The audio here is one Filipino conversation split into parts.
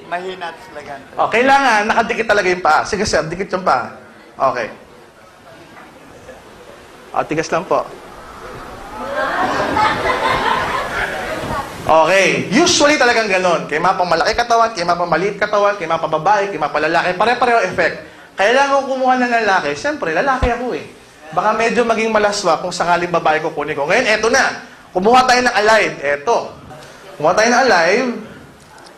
Mahina at lagan. Kailangan nakadikit talaga yung paa. Sige sir, dikit yung paa. Okay. Tigas lang po. Okay. Usually talagang ganon. Kaya mapamalaki katawan, kaya mapamaliit katawan, kaya mapababae, kaya mapalalaki. Pare-pareho effect. Kailangan ko kumuha ng lalaki. Siyempre, lalaki ako eh. Baka medyo maging malaswa kung sakaling babae ko kunin ko. Ngayon, eto na. Kumuha tayo ng alive. Eto. Kumuha tayo ng alive.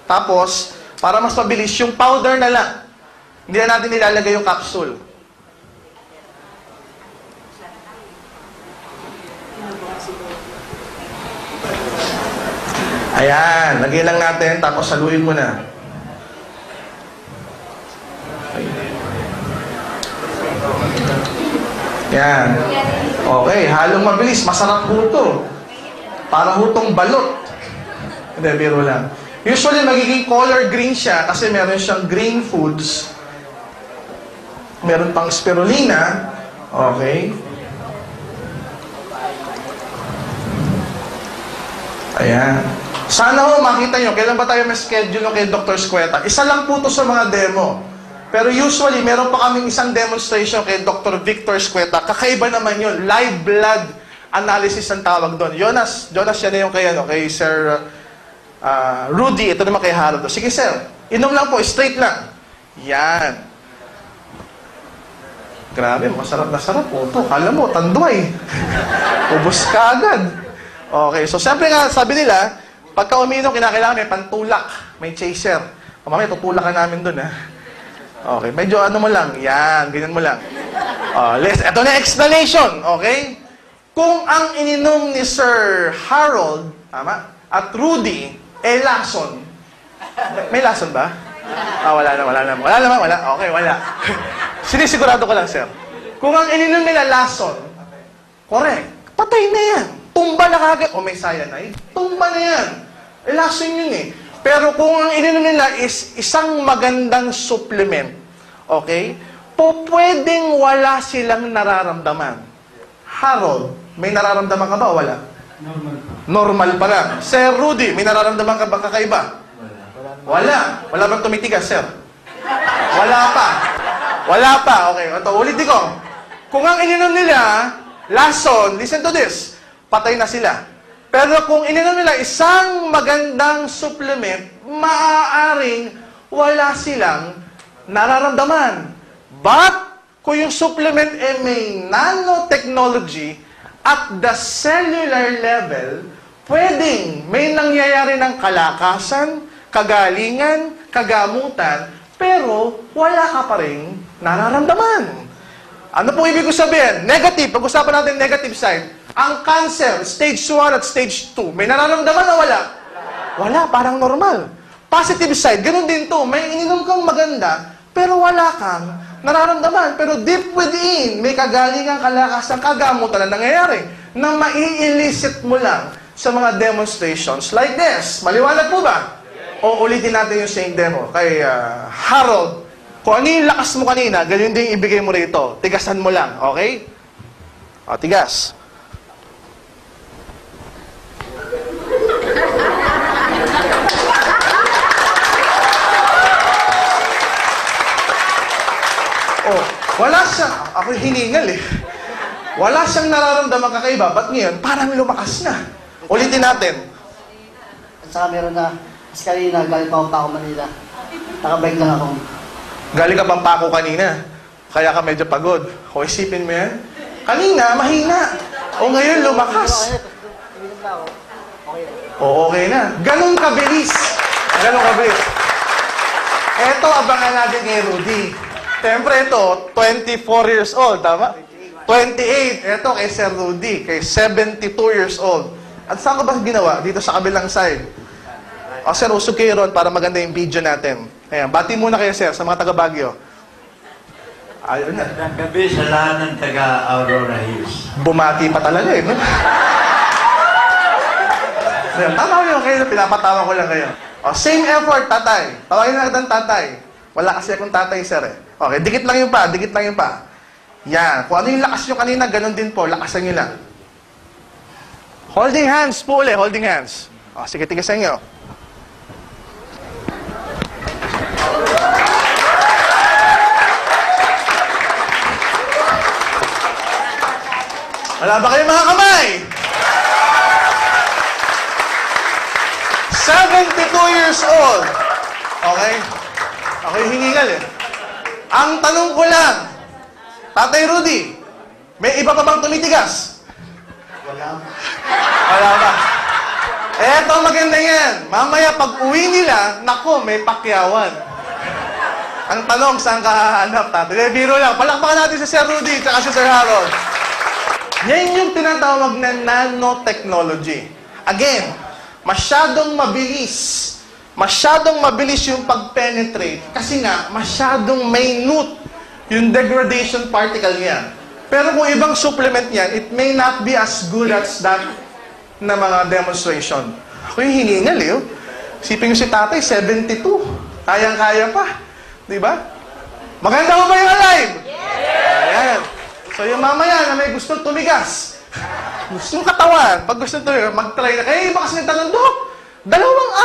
Tapos, para mas mabilis, yung powder na lang. Hindi na natin nilalagay yung capsule. Ayan. Lagay lang natin, tapos saluin mo na. Yan. Okay, halong mabilis. Masarap ho ito. Para hutong balot. Hindi, biro lang. Usually, magiging color green siya kasi meron siyang green foods. Meron pang spirulina. Okay. Ayan. Sana ho, makita nyo, kailan ba tayo may schedule kay Dr. Squeta? Isa lang po ito sa mga demo. Pero usually, meron pa kaming isang demonstration kay Dr. Victor Squeta. Kakaiba naman yun. Live blood analysis ang tawag doon. Jonas yan yung kay Sir Rudy. Ito naman kay Harold. Sige, sir. Inom lang po. Straight lang. Yan. Grabe, masarap na sarap po ito. Kala mo, tanduay. Ubus ka agad. Okay, so siyempre nga, sabi nila, pagka uminom, kinakailangan may pantulak. May chaser. Mamaya, tutulakan namin doon, ha? Okay, medyo ano mo lang. Yan, ganyan mo lang. Ito na explanation, okay? Kung ang ininom ni Sir Harold, tama, at Rudy, lason. May lason ba? Wala naman. Okay, wala. Sinisigurado ko lang, sir. Kung ang ininom nila lason, correct, patay na yan. Tumba na kagad. May cyanide. Tumba na yan. Lason yun eh. Pero kung ang ininom nila is isang magandang supplement, okay, pwedeng wala silang nararamdaman. Harold, may nararamdaman ka ba o wala? Normal pa lang. Sir Rudy, may nararamdaman ka ba kakaiba? Wala. Wala bang tumitigas, sir? Wala pa. Okay, ito, ulitin ko. Kung ang ininom nila, lason, listen to this, patay na sila. Pero kung ininom nila isang magandang supplement, maaaring wala silang nararamdaman. But, kung yung supplement may nanotechnology at the cellular level, pwedeng may nangyayari ng kalakasan, kagalingan, kagamutan, pero wala ka pa rin nararamdaman. Ano po ibig ko sabihin? Negative. Pag-usapan natin negative side. Ang cancer, stage 1 at stage 2, may nararamdaman o wala? Wala, parang normal. Positive side, ganun din to. May ininom kang maganda, pero wala kang nararamdaman. Pero deep within, may kagalingan, kalakasan, kagamutan na nangyayari na mai-elicit mo lang sa mga demonstrations like this. Maliwanag po ba? O ulitin natin yung same demo kay Harold. Kung ano yung lakas mo kanina, ganyan din ibigay mo rito. Tigasan mo lang, okay? Tigas. Wala siyang, ako hiningal eh. Wala siyang nararamdaman kakaiba. Ba't ngayon, parang lumakas na. Ulitin natin. At saka meron na, kasi kanina, galing pa ako Manila. Nakabike lang ako. Galing ka Pampako kanina. Kaya ka medyo pagod. Kung isipin mo yan, kanina, mahina. O ngayon, lumakas. O okay na. Ganun kabilis. Eto, abangan natin kay Rudy. Siyempre ito, 24 years old, tama? 28. Ito kay Sir Rudy, kay 72 years old. At saan ko ba ginawa? Dito sa kabilang side. Sir, usog kayo ron para maganda yung video natin. Ayan, bati muna kayo, sir, sa mga taga-Baguio. Ayun na. Gabi sa lahat ng taga-Aurora Hills. Bumati pa talaga eh, no? Tama ko yun kayo, pinapatawa ko lang kayo. Same effort, tatay. Tawagin na ng tatay. Wala kasi akong tatay, sir eh. Okay, dikit lang yung pa. Yan. Kung ano yung lakas nyo kanina, ganun din po. Lakasan nyo lang. Holding hands po ulit. Holding hands. Sige, tigasan nyo. Wala ba kayong mga kamay? 72 years old. Okay? Ako yung hiningal eh. Ang tanong ko lang, Tatay Rudy, may iba pa bang tumitigas? Wala. Wala ba? Eto maganda yan. Mamaya pag uwi nila, nako, may pakyawan. Ang tanong, saan ka hahanap, tatay? Biro lang. Palakpakan natin si Sir Rudy at si Sir Harold. Yan yung tinatawag na nanotechnology. Again, masyadong mabilis yung pag-penetrate. Kasi nga, masyadong minute yung degradation particle niya. Pero kung ibang supplement niyan, it may not be as good as that na mga demonstration. Ako yung hiningal eh. Sipin nyo si tatay, 72. Kayang-kaya pa. Diba? Maganda mo ba yung alive? Yeah! Ayan. So yung mamaya na may gustong tumigas, gustong katawan, pag gustong tumigas, mag-try na. Kaya iba kasi nagtanong, Dok, 2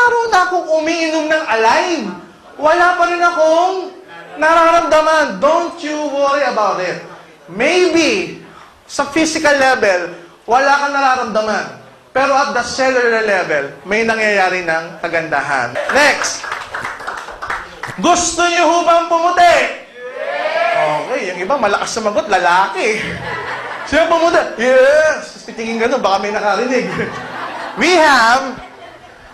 araw na akong umiinom ng alive. Wala pa rin akong nararamdaman. Don't you worry about it. Maybe, sa physical level, wala kang nararamdaman. Pero at the cellular level, may nangyayari ng kagandahan. Next. Gusto niyo ho bang pumuti? Okay, yung iba malakas na magot, lalaki. Sino pumuti? Yes! Titingin gano'n, baka may nakarinig. We have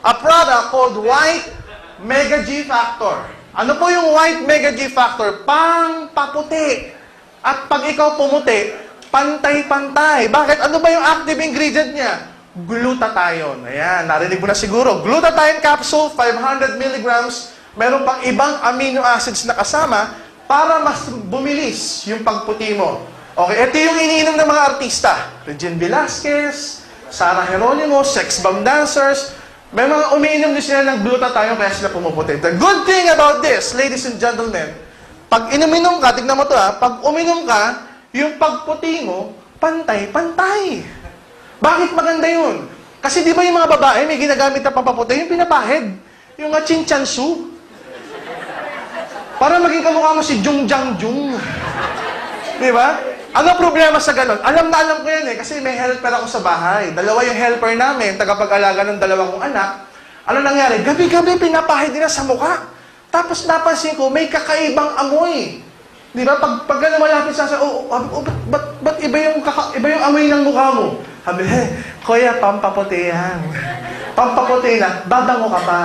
a product called White Mega G Factor. Ano po yung White Mega G Factor? Pang-paputi. At pag ikaw pumuti, pantay-pantay. Bakit? Ano ba yung active ingredient niya? Glutathione. Ayan, narinig mo na siguro. Glutathione capsule, 500 milligrams. Meron pang ibang amino acids na kasama para mas bumilis yung pagputi mo. Okay, ito yung iniinom ng mga artista. Regine Velasquez, Sarah Geronimo, sex bomb dancers. May mga umiinom din sila ng glutathione kaya sila pumuputi. The good thing about this, ladies and gentlemen, pag inuminom ka, tignan mo to ha, pag uminom ka, yung pagputi mo, pantay-pantay. Bakit maganda yun? Kasi di ba yung mga babae may ginagamit na pampaputi, yung pinapahid, yung chinchansu. Para maging kamukha mo si Jung Jang Jung. Di ba? Ano problema sa ganon? Alam ko yan eh, kasi may helper ako sa bahay. 2 yung helper namin, tagapag-alaga ng 2 kong anak. Ano nangyari? Gabi-gabi pinapahid nila sa mukha. Tapos napansin ko, may kakaibang amoy. Di ba? Pag gano'n malapit sa ba't iba yung amoy ng mukha mo? Sabi, Kuya, pampaputi yan. Pampaputi na, babango ka pa.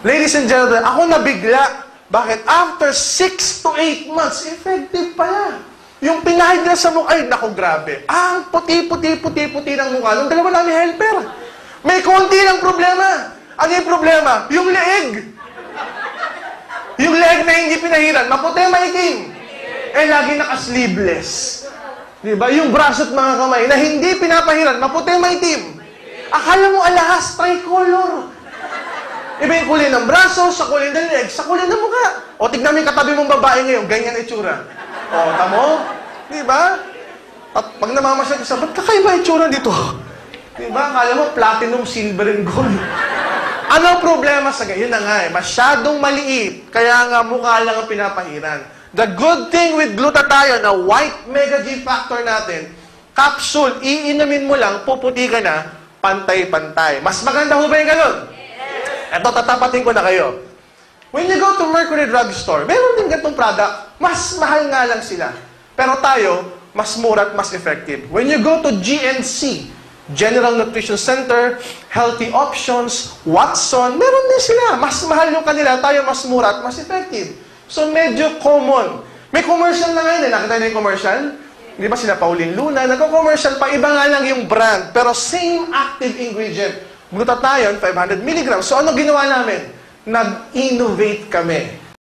Ladies and gentlemen, ako nabigla. Bakit? After 6 to 8 months, effective pala. Yung pinahid na sa mukha, ay, naku, grabe. Ang puti ng mukha. Nung 2 namin helper. May konti ng problema. Ano yung problema? Yung leeg. Yung leg na hindi pinahiran, maputi, maitim. Eh, lagi naka-sleeveless. Diba? Yung braso at mga kamay na hindi pinapahiran, maputi, maitim. Akala mo alahas, tricolor. Iba yung kulay ng braso, sa kulay ng leg, sa kulay ng mukha. O, tignan mo yung katabi mong babae ngayon, ganyan itsura. O, tamo? Diba? At pag namamasyal ka sa, ba't kakaiba itsura dito? Diba? Akala mo, platinum, silver, and gold. Ano ang problema sa ganyan? Yun na nga eh, masyadong maliit. Kaya nga mukha lang ang pinapahiran. The good thing with glutathione, na White Mega G Factor natin, capsule, iinumin mo lang, puputi ka na, pantay-pantay. Mas maganda ho ba yung ganun? Ito, tatapatin ko na kayo. When you go to Mercury Drug Store, meron din ganitong product. Mas mahal nga lang sila. Pero tayo, mas mura at mas effective. When you go to GNC, General Nutrition Center, Healthy Options, Watson, meron din sila. Mas mahal yung kanila, tayo mas mura at mas effective. So, medyo common. May commercial na ngayon eh. Nakita niyo yung commercial? Di ba sila Pauline Luna? Nagko-commercial pa, iba nga lang yung brand. Pero same active ingredient. Glutathione, 500 mg. So, ano ginawa namin? Nag-innovate kami.